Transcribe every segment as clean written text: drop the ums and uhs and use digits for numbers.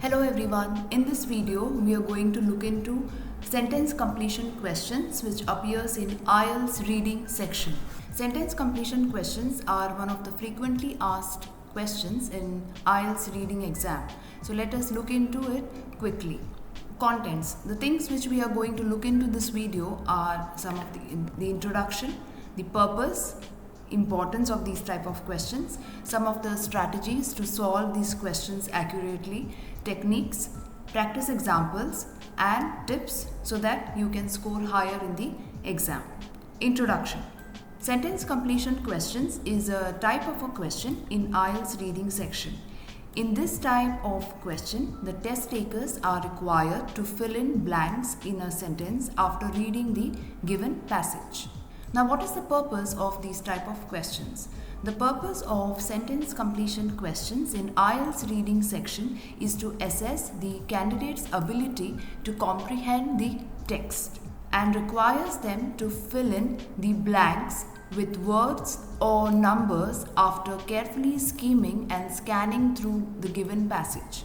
Hello everyone, in this video we are going to look into sentence completion questions which appears in IELTS reading section. Sentence completion questions are one of the frequently asked questions in IELTS reading exam. So let us look into it quickly. Contents. The things which we are going to look into this video are some of the introduction, the purpose, importance of these type of questions, some of the strategies to solve these questions accurately, techniques, practice examples and tips so that you can score higher in the exam. Introduction. Sentence completion questions is a type of a question in IELTS reading section. In this type of question, the test takers are required to fill in blanks in a sentence after reading the given passage. Now, what is the purpose of these type of questions? The purpose of sentence completion questions in IELTS reading section is to assess the candidate's ability to comprehend the text and requires them to fill in the blanks with words or numbers after carefully skimming and scanning through the given passage.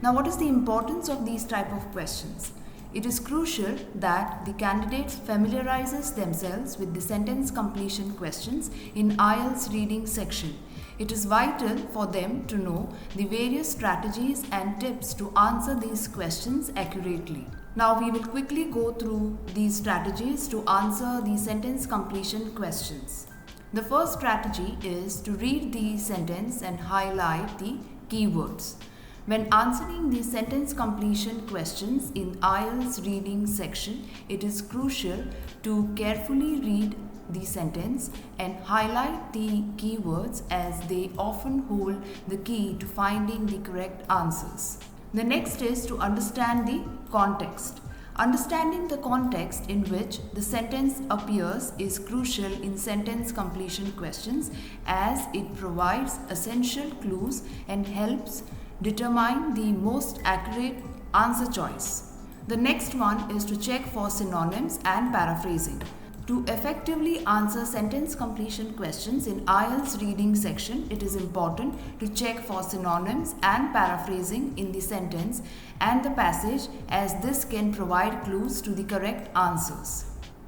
Now, what is the importance of these type of questions? It is crucial that the candidate familiarizes themselves with the sentence completion questions in IELTS reading section. It is vital for them to know the various strategies and tips to answer these questions accurately. Now we will quickly go through these strategies to answer the sentence completion questions. The first strategy is to read the sentence and highlight the keywords. When answering the sentence completion questions in IELTS reading section, it is crucial to carefully read the sentence and highlight the keywords as they often hold the key to finding the correct answers. The next is to understand the context. Understanding the context in which the sentence appears is crucial in sentence completion questions as it provides essential clues and helps determine the most accurate answer choice. The next one is to check for synonyms and paraphrasing. To effectively answer sentence completion questions in IELTS reading section, it is important to check for synonyms and paraphrasing in the sentence and the passage as this can provide clues to the correct answers.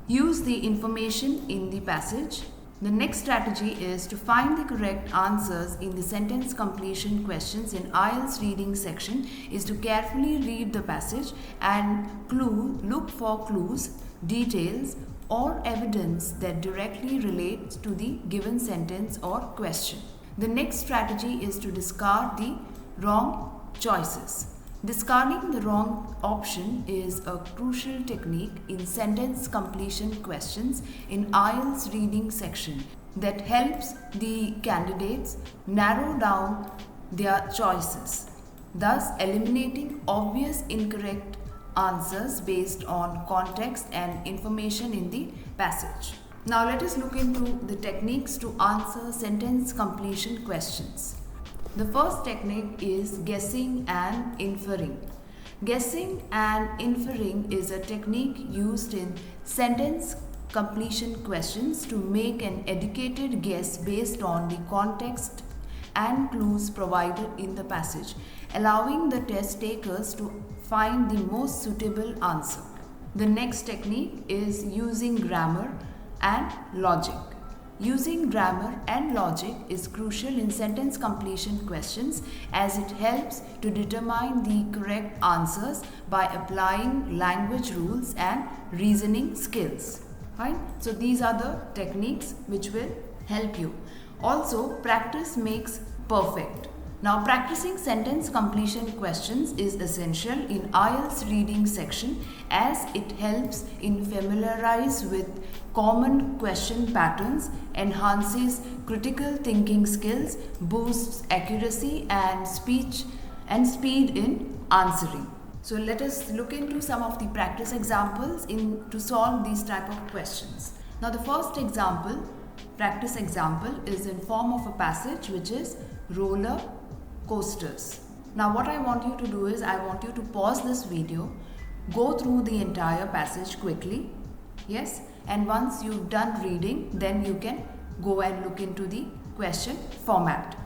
Use the information in the passage. The next strategy is to find the correct answers in the sentence completion questions in IELTS reading section is to carefully read the passage and look for clues, details or evidence that directly relates to the given sentence or question. The next strategy is to discard the wrong choices. Discarding the wrong option is a crucial technique in sentence completion questions in IELTS reading section that helps the candidates narrow down their choices, thus eliminating obvious incorrect answers based on context and information in the passage. Now let us look into the techniques to answer sentence completion questions. The first technique is guessing and inferring. Guessing and inferring is a technique used in sentence completion questions to make an educated guess based on the context and clues provided in the passage, allowing the test takers to find the most suitable answer. The next technique is using grammar and logic. Using grammar and logic is crucial in sentence completion questions as it helps to determine the correct answers by applying language rules and reasoning skills. Fine? So these are the techniques which will help you. Also, practice makes perfect. Now, practicing sentence completion questions is essential in IELTS reading section as it helps in familiarize with common question patterns, enhances critical thinking skills, boosts accuracy and speed in answering. So let us look into some of the practice examples to solve these type of questions. Now, the first practice example is in form of a passage which is roller coasters. Now what I want you to do is I want you to pause this video, go through the entire passage quickly, yes, and once you've done reading then you can go and look into the question format.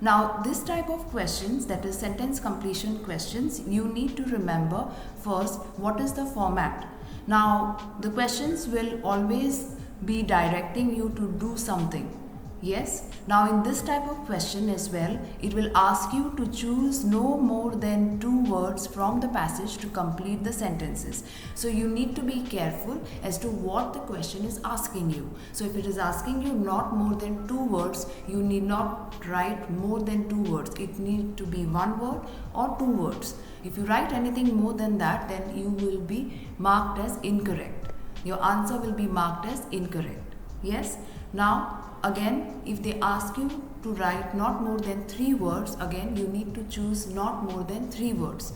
Now this type of questions, that is sentence completion questions, you need to remember first what is the format. Now the questions will always be directing you to do something. Yes. Now in this type of question as well, it will ask you to choose no more than 2 words from the passage to complete the sentences. So you need to be careful as to what the question is asking you. So if it is asking you not more than 2 words, you need not write more than 2 words. It needs to be 1 word or 2 words. If you write anything more than that, then you will be marked as incorrect. Your answer will be marked as incorrect. Yes. Now again, if they ask you to write not more than 3 words, again you need to choose not more than 3 words.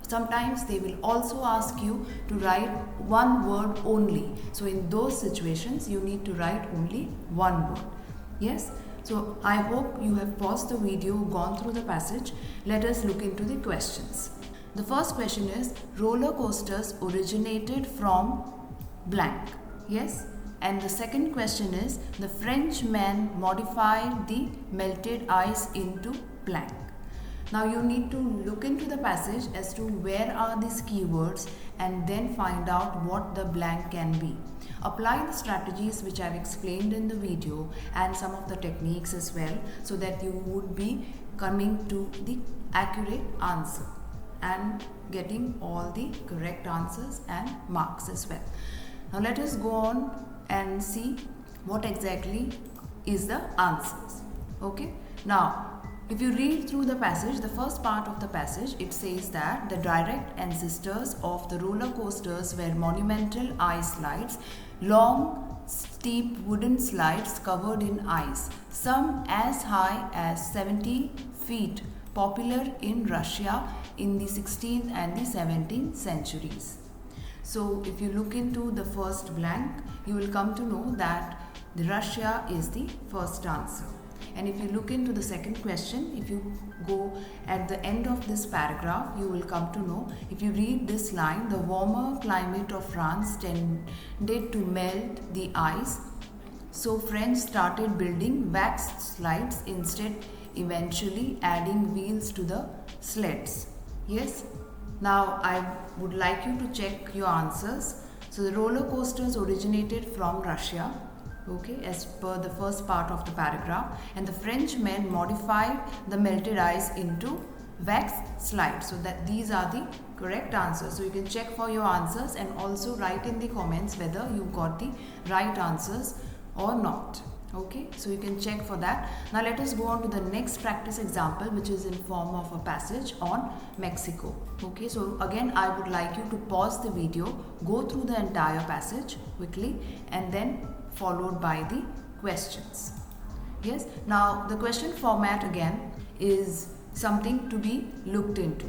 Sometimes they will also ask you to write 1 word only. So in those situations you need to write only 1 word. Yes. So I hope you have paused the video, gone through the passage. Let us look into the questions. The first question is, roller coasters originated from blank. Yes. And the second question is, the Frenchman modified the melted ice into blank. Now you need to look into the passage as to where are these keywords and then find out what the blank can be. Apply the strategies which I have explained in the video and some of the techniques as well, so that you would be coming to the accurate answer and getting all the correct answers and marks as well. Now let us go on and see what exactly is the answers. Okay. Now if you read through the passage, the first part of the passage, it says that the direct ancestors of the roller coasters were monumental ice slides, long steep wooden slides covered in ice, some as high as 70 feet, popular in Russia in the 16th and the 17th centuries. So if you look into the first blank, you will come to know that the Russia is the first answer. And if you look into the second question, if you go at the end of this paragraph, you will come to know, if you read this line, the warmer climate of France tended to melt the ice, so French started building waxed slides instead, eventually adding wheels to the sleds. Yes. Now I would like you to check your answers. So the roller coasters originated from Russia, okay, as per the first part of the paragraph, and the Frenchmen modified the melted ice into waxed slides. So that these are the correct answers. So you can check for your answers and also write in the comments whether you got the right answers or not. Okay, so you can check for that. Now let us go on to the next practice example, which is in form of a passage on Mexico. Okay, so again I would like you to pause the video, go through the entire passage quickly, and then followed by the questions. Yes, now the question format again is something to be looked into.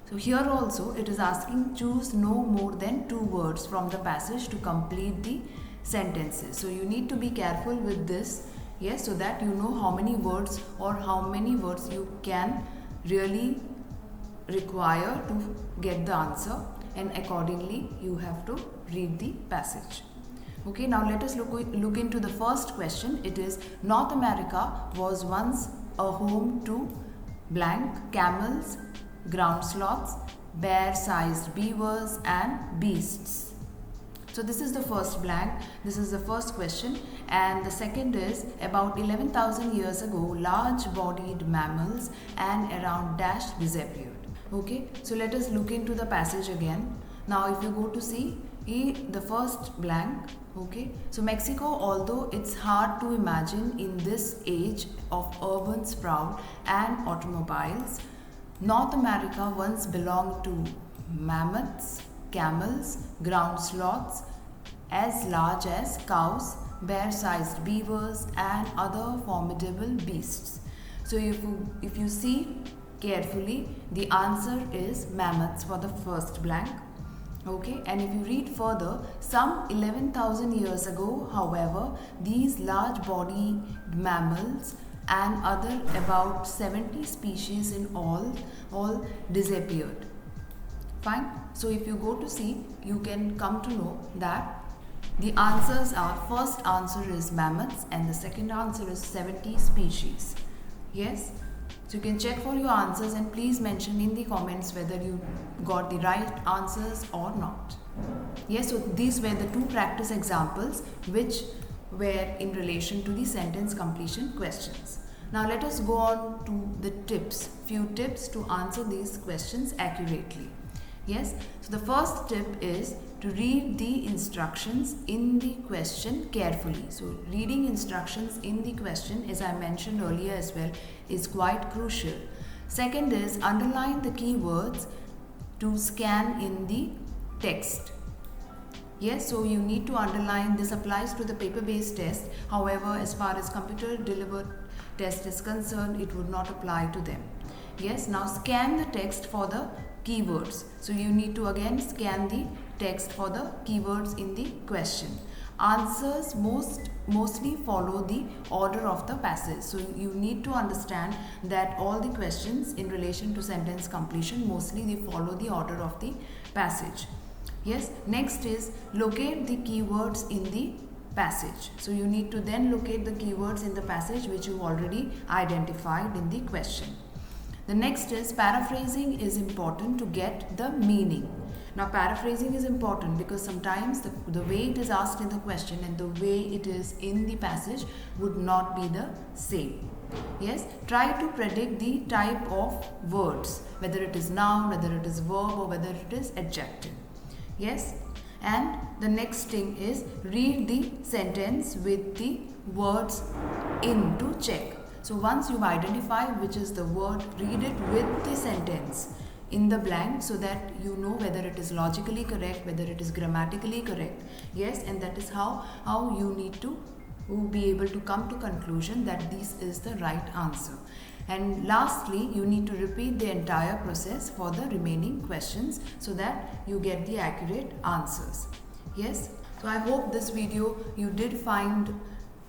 So here also it is asking choose no more than 2 words from the passage to complete the sentences. So you need to be careful with this, yes, so that you know how many words you can really require to get the answer, and accordingly you have to read the passage. Okay, now let us look into the first question. It is, North America was once a home to blank, camels, ground sloths, bear-sized beavers and beasts. So this is the first blank, this is the first question, and the second is, about 11,000 years ago, large-bodied mammals and around dash disappeared. Okay, so let us look into the passage again. Now if you go to see the first blank, okay, so Mexico, although it's hard to imagine in this age of urban sprawl and automobiles, North America once belonged to mammoths, camels, ground sloths, as large as cows, bear-sized beavers and other formidable beasts. So if you see carefully, the answer is mammoths for the first blank. Okay, and if you read further, some 11,000 years ago, however, these large-bodied mammals and other about 70 species in all disappeared. Fine. So if you go to see, you can come to know that the answers are, first answer is mammoths and the second answer is 70 species. Yes. So you can check for your answers and please mention in the comments whether you got the right answers or not. Yes, so these were the two practice examples which were in relation to the sentence completion questions. Now let us go on to the tips, few tips to answer these questions accurately. Yes, so the first tip is to read the instructions in the question carefully. So reading instructions in the question, as I mentioned earlier as well, is quite crucial. Second is underline the keywords to scan in the text. Yes, so you need to underline. This applies to the paper-based test. However, as far as computer-delivered test is concerned, it would not apply to them. Yes, now scan the text for the keywords. So you need to again scan the text for the keywords in the question. Answers mostly follow the order of the passage. So you need to understand that all the questions in relation to sentence completion, mostly they follow the order of the passage. Yes, next is locate the keywords in the passage. So you need to then locate the keywords in the passage which you already identified in the question. The next is paraphrasing is important to get the meaning. Now paraphrasing is important because sometimes the way it is asked in the question and the way it is in the passage would not be the same. Yes, try to predict the type of words, whether it is noun, whether it is verb, or whether it is adjective. Yes, and the next thing is read the sentence with the words in to check. So once you've identified which is the word, read it with the sentence in the blank so that you know whether it is logically correct, whether it is grammatically correct. Yes, and that is how you need to be able to come to conclusion that this is the right answer. And lastly, you need to repeat the entire process for the remaining questions so that you get the accurate answers. Yes, so I hope this video you did find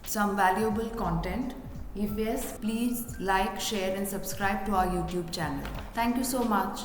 some valuable content. If yes, please like, share and subscribe to our YouTube channel. Thank you so much.